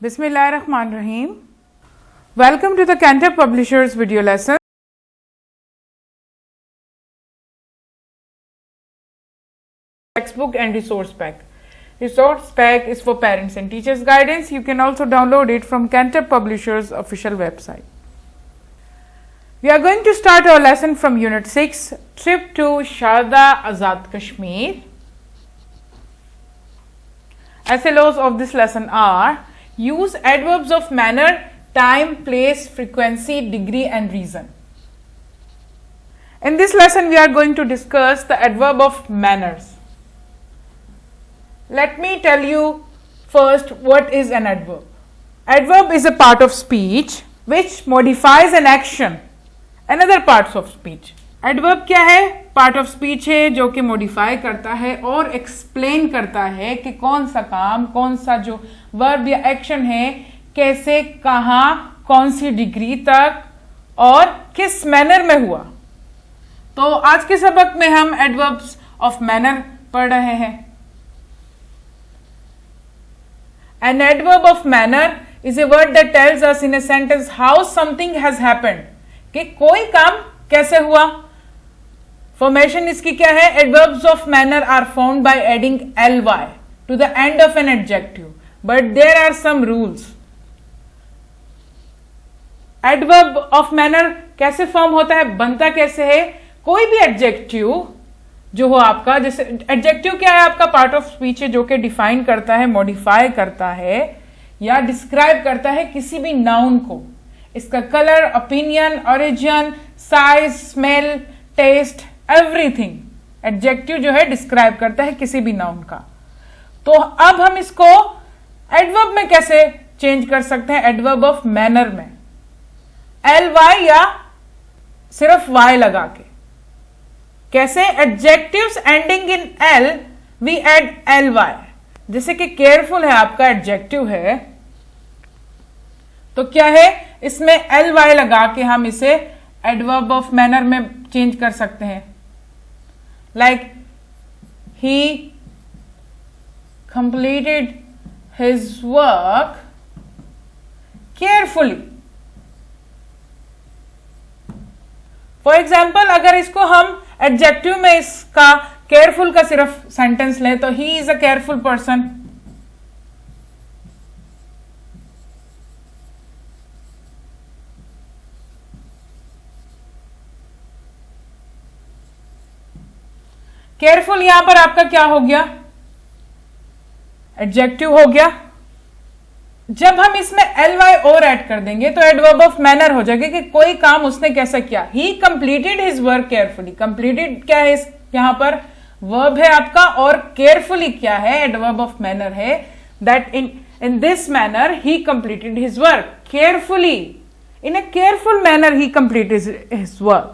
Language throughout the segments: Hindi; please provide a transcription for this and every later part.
Bismillahirrahmanirrahim. Welcome to the Cantor Publishers video lesson. Textbook and resource pack. Resource pack is for parents and teachers guidance. You can also download it from Cantor Publishers official website. We are going to start our lesson from Unit 6, Trip to Sharda Azad Kashmir. SLOs of this lesson are: use adverbs of manner, time, place, frequency, degree and reason. In this lesson we are going to discuss the adverb of manners. Let me tell you first what is an adverb. Adverb is a part of speech which modifies an action another parts of speech. Adverb क्या है? पार्ट ऑफ स्पीच है जो कि मॉडिफाई करता है और एक्सप्लेन करता है कि कौन सा काम, कौन सा जो वर्ब या एक्शन है, कैसे, कहाँ, कौन सी डिग्री तक और किस मैनर में हुआ. तो आज के सबक में हम एडवर्ब्स ऑफ मैनर पढ़ रहे हैं. An adverb of manner is a word that tells us in a sentence how something has happened. कि कोई काम कैसे हुआ. फॉर्मेशन इसकी क्या है? Adverbs of manner are found by adding ly to the end of an adjective, but there are some rules. Adverb of manner कैसे फॉर्म होता है, बनता कैसे है? कोई भी एडजेक्टिव जो हो आपका, जैसे एडजेक्टिव क्या है? आपका पार्ट ऑफ स्पीच है जो कि डिफाइन करता है, मॉडिफाई करता है या डिस्क्राइब करता है किसी भी नाउन को. इसका colour, opinion, origin, size, smell, taste, everything adjective जो है डिस्क्राइब करता है किसी भी नाउन का. तो अब हम इसको एडवर्ब में कैसे चेंज कर सकते हैं? एडवर्ब ऑफ मैनर में ly या सिर्फ y लगा के. कैसे? Adjectives ending in l we add ly. जैसे कि केयरफुल है आपका एडजेक्टिव है, तो क्या है? इसमें ly लगा के हम इसे एडवर्ब ऑफ मैनर में चेंज कर सकते हैं. Like he completed his work carefully. For example अगर इसको हम एडजेक्टिव में इसका केयरफुल का सिर्फ सेंटेंस लें तो ही is a careful person. Careful यहां पर आपका क्या हो गया? एडजेक्टिव हो गया. जब हम इसमें ly और ऐड कर देंगे तो एडवर्ब ऑफ मैनर हो जाएगा कि कोई काम उसने कैसा किया. ही completed his work carefully. Completed क्या है? यहां पर वर्ब है आपका और केयरफुली क्या है? एडवर्ब ऑफ मैनर है. That in this manner he completed his work carefully. In a careful manner he completed his work.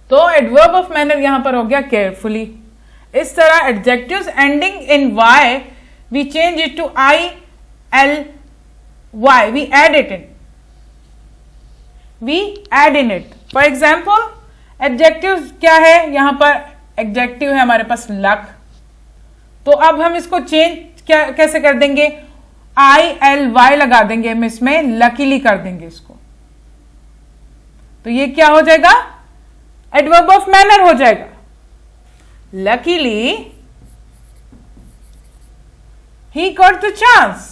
तो एडवर्ब ऑफ मैनर यहां पर हो गया केयरफुली. इस तरह adjectives ending in y we change it to i l y. We add it in. We add in it. For example adjectives क्या है? यहां पर एडजेक्टिव है हमारे पास लक. तो अब हम इसको चेंज कैसे कर देंगे? i l y लगा देंगे, हम इसमें लकीली कर देंगे इसको. तो ये क्या हो जाएगा? एडवर्ब ऑफ मैनर हो जाएगा. Luckily he got the chance.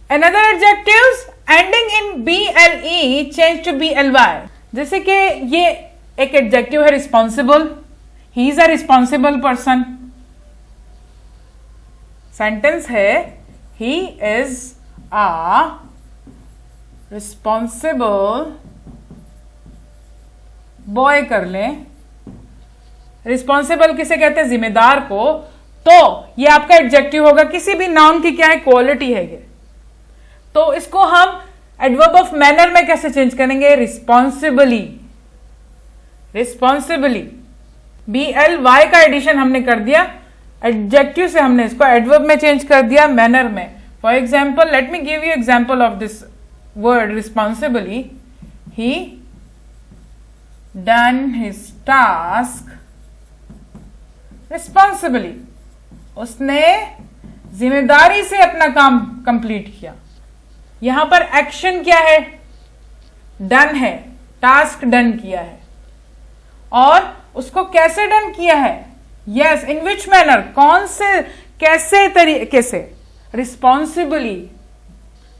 Another adjectives ending in ble change to bly. जैसे कि ये एक एडजेक्टिव है responsible. He is a responsible person. Sentence है he is a responsible boy कर लें. रिस्पॉन्सिबल किसे कहते हैं? जिम्मेदार को. तो ये आपका एडजेक्टिव होगा. किसी भी नाउन की क्या है? क्वालिटी है ये. तो इसको हम एडवर्ब ऑफ मैनर में कैसे चेंज करेंगे? रिस्पॉन्सिबली. रिस्पॉन्सिबली bly का एडिशन हमने कर दिया. एडजेक्टिव से हमने इसको एडवर्ब में चेंज कर दिया, मैनर में. For example let me give you example of this word responsibly. He done his task responsibly, उसने जिम्मेदारी से अपना काम कंप्लीट किया। यहां पर एक्शन क्या है? डन है, टास्क डन किया है। और उसको कैसे डन किया है? यस, इन विच मैनर, कौन से, कैसे तरीके से? Responsibly.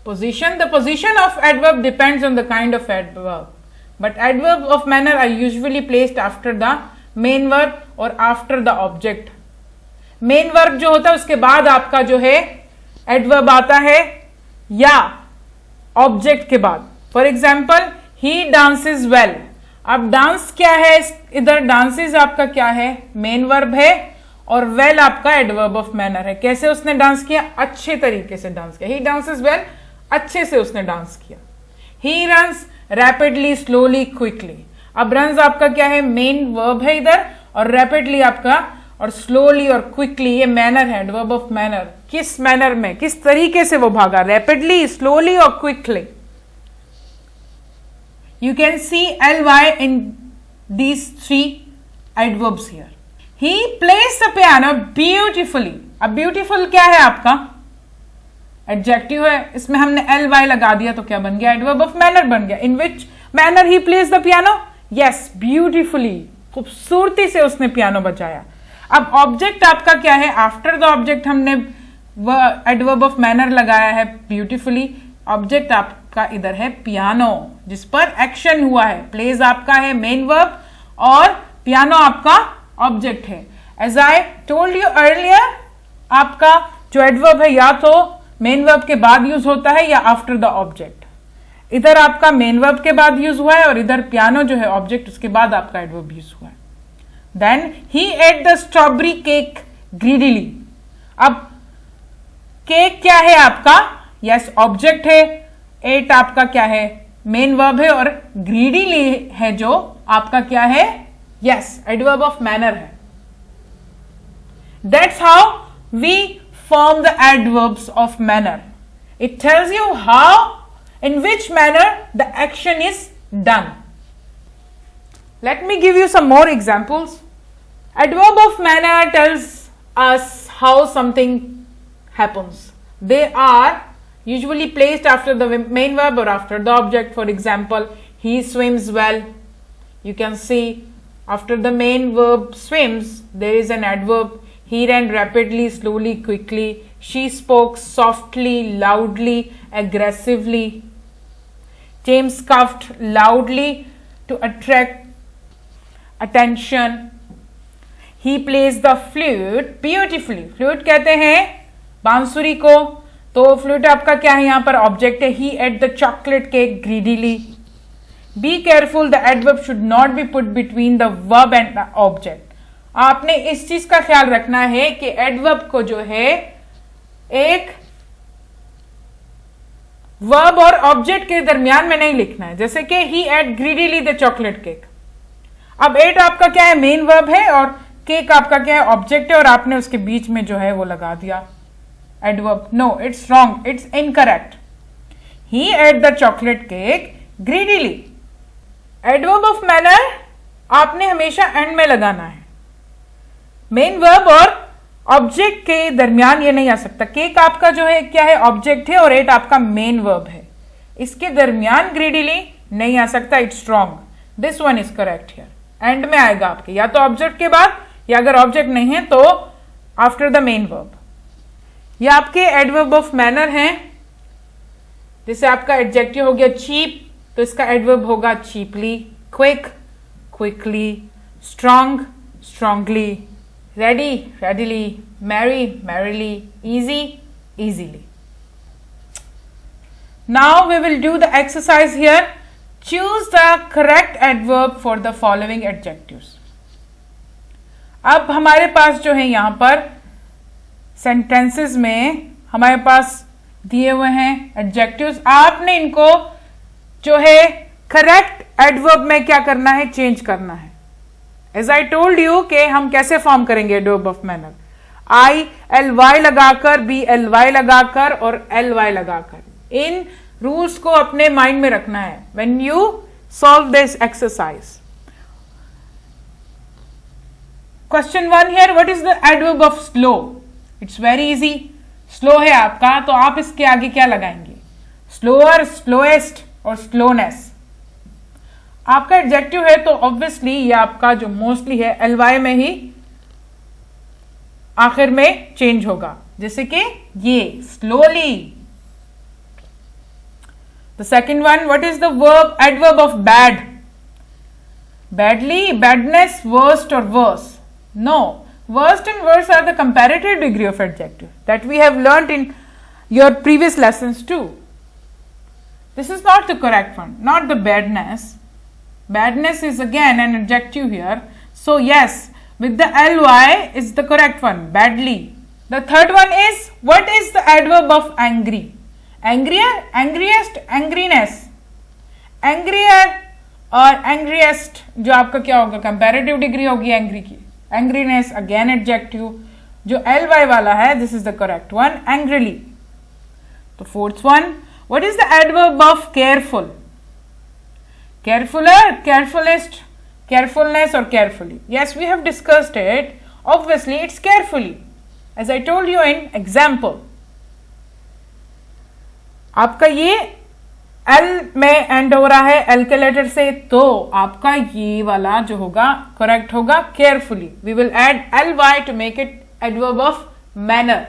Position, the position of adverb depends on the kind of adverb, but adverb of manner are usually placed after the main verb और after the object. Main verb जो होता है उसके बाद आपका जो है एडवर्ब आता है, या ऑब्जेक्ट के बाद। For example, he dances well. अब डांस क्या है? इधर डांसेस आपका क्या है? मेन वर्ब है, और वेल आपका एडवर्ब ऑफ मैनर है। कैसे उसने डांस किया? अच्छे तरीके से डांस किया। ही डांसेस वेल, अच्छे से उसने डांस किया। He runs rapidly, slowly, quickly. अब रन्स आपका क्या है? मेन वर्ब है इधर, और रैपिडली आपका, और स्लोली और क्विकली ये मैनर है, एडवर्ब ऑफ मैनर। किस मैनर में, किस तरीके से वो भागा? रैपिडली, स्लोली और quickly. You can see ly in these three adverbs here. He plays the piano beautifully. अब beautiful क्या है आपका? Adjective है, इसमें हमने ly लगा दिया तो क्या बन गया? Adverb of manner बन गया। In which manner he plays the piano? Yes, beautifully. खूबसूरती से उसने पियानो बजाया। अब ऑब्जेक्ट आपका क्या है? आफ्टर द ऑब्जेक्ट हमने एडवर्ब ऑफ मैनर लगाया है ब्यूटीफुली। ऑब्जेक्ट आपका इधर है पियानो, जिस पर एक्शन हुआ है। प्लेज आपका है मेन वर्ब, और पियानो आपका ऑब्जेक्ट है। As I told you earlier, आपका जो एडवर्ब है या तो मेन वर्ब के बाद यूज होता है या आफ्टर द ऑब्जेक्ट। इधर आपका मेन वर्ब के बाद यूज हुआ है, और इधर पियानो जो है ऑब्जेक्ट, उसके बाद आपका एडवर्ब यूज हुआ है। Then he ate the strawberry cake greedily. अब केक क्या है आपका? यस, ऑब्जेक्ट है। एट आपका क्या है? मेन वर्ब है, और ग्रीडीली है जो आपका क्या है? यस, एडवर्ब ऑफ मैनर है। That's how we form the adverbs of manner. It tells you how, in which manner the action is done. Let me give you some more examples. Adverb of manner tells us how something happens. They are usually placed after the main verb or after the object. For example, he swims well. You can see after the main verb swims, there is an adverb. He ran rapidly, slowly, quickly. She spoke softly, loudly, aggressively. James coughed loudly to attract attention. He plays the flute beautifully. Flute कहते हैं बांसुरी को, तो flute आपका क्या है? यहाँ पर ऑब्जेक्ट है। He ate the chocolate cake greedily. Be careful, the adverb should not be put between the verb and the object. आपने इस चीज का ख्याल रखना है कि एडवर्ब को जो है एक वर्ब और ऑब्जेक्ट के दरमियान में नहीं लिखना है। जैसे कि he ate greedily the chocolate cake. अब एट आपका क्या है? मेन वर्ब है, और केक आपका क्या है? ऑब्जेक्ट है, और आपने उसके बीच में जो है वो लगा दिया adverb. No, it's wrong, it's incorrect. He ate the chocolate cake greedily. Adverb of manner आपने हमेशा एंड में लगाना है। मेन वर्ब और ऑब्जेक्ट के दरमियान ये नहीं आ सकता। केक आपका जो है क्या है? ऑब्जेक्ट है, और एट आपका मेन वर्ब है। इसके दरमियान ग्रीडीली नहीं आ सकता। It's wrong, this one is correct here. And में आएगा आपके, या तो ऑब्जेक्ट के बाद, या अगर ऑब्जेक्ट नहीं है तो आफ्टर द मेन वर्ब। ये आपके एडवर्ब ऑफ मैनर हैं। जैसे आपका एडजेक्टिव हो गया चीप, तो इसका एडवर्ब होगा cheaply. Quick, quickly. Strong, strongly. ready, readily. Merry, merrily. Easy, easily. Now we will do the exercise here. Choose the correct adverb for the following adjectives. अब हमारे पास जो है यहां पर sentences में हमारे पास दिए हुए हैं adjectives. आपने इनको जो है correct adverb में क्या करना है? चेंज करना है। As I told you कि हम कैसे फॉर्म करेंगे एडवर्ब ऑफ मैनर? ILY लगाकर, BLY लगाकर और LY लगाकर। इन रूल्स को अपने माइंड में रखना है when you solve this exercise. Question 1 here, what is the adverb of slow? It's very easy, slow है आपका, तो आप इसके आगे क्या लगाएंगे? स्लोअर, स्लोएस्ट और स्लोनेस। आपका एडजेक्टिव है तो ऑब्वियसली ये आपका जो मोस्टली है एलवाई में ही आखिर में चेंज होगा, जैसे कि ये slowly. The second one, what is the verb adverb of bad? Badly, badness, worst और worse? No, worst and worse are the comparative degree of adjective that we have learnt in your previous lessons too. This is not the correct one, not the badness. Badness is again an adjective here. So yes, with the ly is the correct one, badly. The third one is, what is the adverb of angry? Angrier, angriest, angriness. Angrier और angriest जो आपका क्या होगा? कंपैरेटिव डिग्री होगी एंग्री की। एंग्रीनेस अगेन एडजेक्टिव, जो ly वाला है this is the correct one, angrily. तो fourth one, what is the adverb of careful? Carefuller, carefullest, carefulness और carefully? Yes, we have discussed it, obviously it's carefully, as I told you in example. आपका ये एल में एंड हो रहा है एल के लेटर से, तो आपका ये वाला जो होगा करेक्ट होगा carefully. We will add L Y to make it adverb of manner.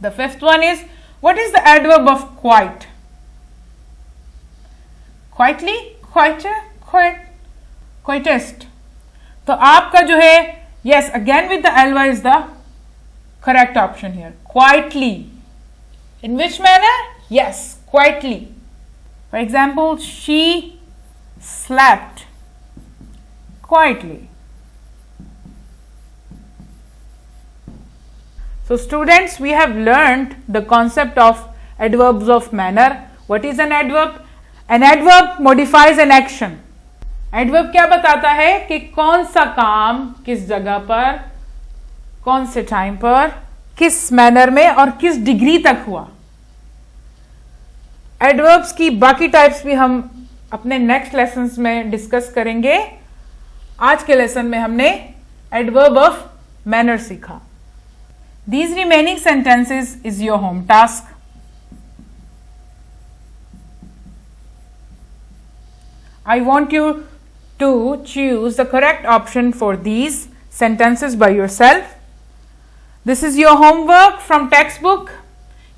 The fifth one is, what is the adverb of quiet? Quietly, quieter, quiet, quietest. तो आपका जो है yes again with the L Y is the correct option here, quietly. In which manner? Yes, quietly. For example, she slept quietly. So students, we have learned the concept of adverbs of manner. What is an adverb? An adverb modifies an action. Adverb क्या बताता है कि कौन सा काम किस जगह पर, कौन से टाइम पर, किस मैनर में और किस डिग्री तक हुआ। एडवर्ब्स की बाकी टाइप्स भी हम अपने नेक्स्ट लेसन्स में डिस्कस करेंगे। आज के लेसन में हमने एडवर्ब ऑफ मैनर सीखा। These remaining sentences is your home task. I want you to choose the correct option for these sentences by yourself. This is your homework from textbook.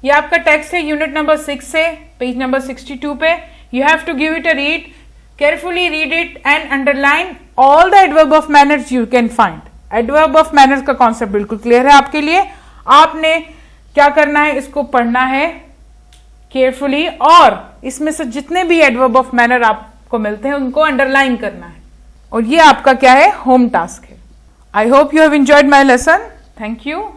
ये आपका टेक्स्ट है यूनिट नंबर 6 से, पेज नंबर 62 पे। You have to give it a read, carefully read it and underline all the adverb of manners you can find. Adverb of manners का कॉन्सेप्ट बिल्कुल क्लियर है आपके लिए। आपने क्या करना है, इसको पढ़ना है केयरफुली और इसमें से जितने भी एडवर्ब ऑफ मैनर आपको मिलते हैं उनको अंडरलाइन करना है, और ये आपका क्या है, होम टास्क है। I hope you have enjoyed my lesson. Thank you.